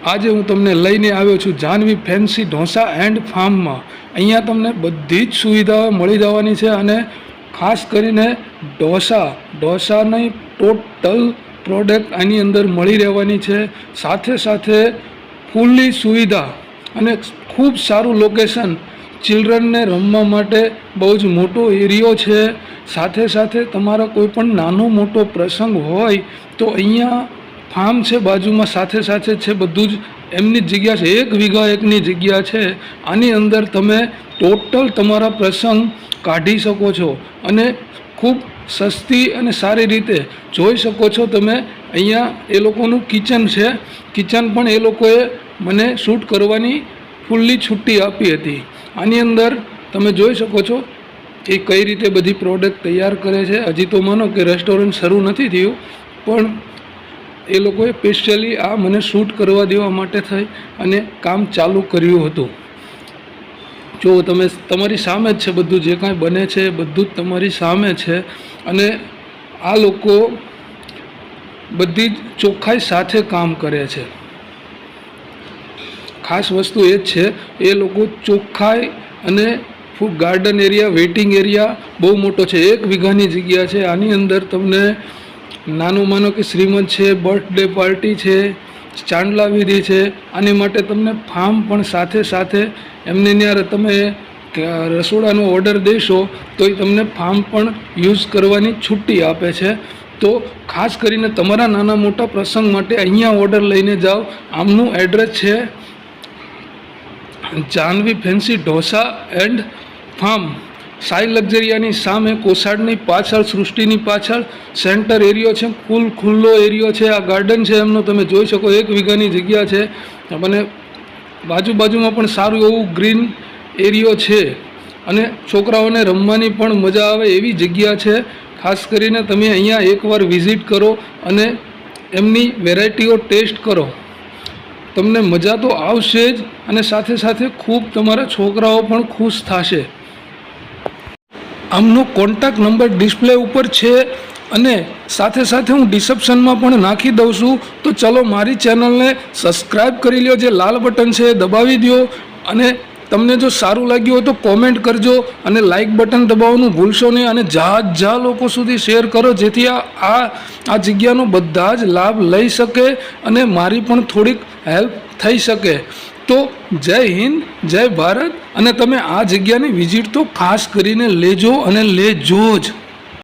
આજે હું તમને લઈને આવ્યો છું જાહ્નવી ફેન્સી ઢોસા એન્ડ ફાર્મમાં। અહીંયા તમને બધી જ સુવિધાઓ મળી જવાની છે અને ખાસ કરીને ઢોસાની ટોટલ પ્રોડક્ટ આની અંદર મળી રહેવાની છે। સાથે સાથે ફૂલ્લી સુવિધા અને ખૂબ સારું લોકેશન, ચિલ્ડ્રનને રમવા માટે બહુ જ મોટો એરિયો છે। સાથે સાથે તમારા કોઈ પણ નાનો મોટો પ્રસંગ હોય તો અહીંયા ફાર્મ છે બાજુમાં, સાથે સાથે છે બધું જ એમની જ જગ્યા છે, 1 વીઘા એકની જગ્યા છે। આની અંદર તમે ટોટલ તમારા પ્રસંગ કાઢી શકો છો અને ખૂબ સસ્તી અને સારી રીતે જોઈ શકો છો તમે। અહીંયા એ લોકોનું કિચન છે, કિચન પણ એ લોકોએ મને શૂટ કરવાની ફૂલ્લી છુટ્ટી આપી હતી। આની અંદર તમે જોઈ શકો છો એ કઈ રીતે બધી પ્રોડક્ટ તૈયાર કરે છે। હજી તો માનો કે રેસ્ટોરન્ટ શરૂ નથી થયું, પણ એ લોકોએ સ્પેશિયલી આ મને શૂટ કરવા દેવા માટે થઈ અને કામ ચાલુ કર્યું હતું। જો તમે તમારી સામે જ છે, બધું જે કાંઈ બને છે એ બધું જ તમારી સામે છે અને આ લોકો બધી જ ચોખ્ખાઈ સાથે કામ કરે છે। ખાસ વસ્તુ એ જ છે, એ લોકો ચોખ્ખાઈ અને ગાર્ડન એરિયા, વેઇટિંગ એરિયા બહુ મોટો છે, 1 વીઘાની જગ્યા છે। આની અંદર તમને નાનું માનો કે શ્રીમંત છે, બર્થડે પાર્ટી છે, ચાંદલા વિધિ છે, આની માટે તમને ફાર્મ પણ સાથે સાથે એમને ત્યાં તમે રસોડાનો ઓર્ડર દેશો તો એ તમને ફાર્મ પણ યુઝ કરવાની છુટ્ટી આપે છે। તો ખાસ કરીને તમારા નાના મોટા પ્રસંગ માટે અહીંયા ઓર્ડર લઈને જાઓ। આમનું એડ્રેસ છે Jahnavi fancy dosa and farm, Sai લક્ઝરિયાની સામે, કોસાડની પાછળ, સૃષ્ટિની પાછળ સેન્ટર એરિયો છે, ખુલ્લો એરિયો છે। આ ગાર્ડન છે એમનો તમે જોઈ શકો, 1 વીઘાની જગ્યા છે અને બાજુમાં પણ સારું એવું ગ્રીન એરિયો છે અને છોકરાઓને રમવાની પણ મજા આવે એવી જગ્યા છે। ખાસ કરીને તમે અહીંયા એકવાર વિઝિટ કરો અને એમની વેરાયટીઓ ટેસ્ટ કરો, તમને મજા તો આવશે જ અને સાથે સાથે ખૂબ તમારા છોકરાઓ પણ ખુશ થશે। આમનો કોન્ટેક્ટ નંબર ડિસ્પ્લે ઉપર છે અને સાથે સાથે હું ડિસ્ક્રિપ્શનમાં પણ નાખી દઉં છું। તો ચલો મારી ચેનલને સબસ્ક્રાઈબ કરી લ્યો, જે લાલ બટન છે એ દબાવી દો અને તમને જો સારું લાગ્યું હોય તો કોમેન્ટ કરજો અને લાઇક બટન દબાવવાનું ભૂલશો નહીં અને જ્યાં લોકો સુધી શેર કરો, જેથી આ જગ્યાનો બધા જ લાભ લઈ શકે અને મારી પણ થોડીક હેલ્પ થઈ શકે। તો જય હિન્દ, જય ભારત અને તમે આ જગ્યાની વિઝિટ તો ખાસ કરીને લેજો અને લેજો જ।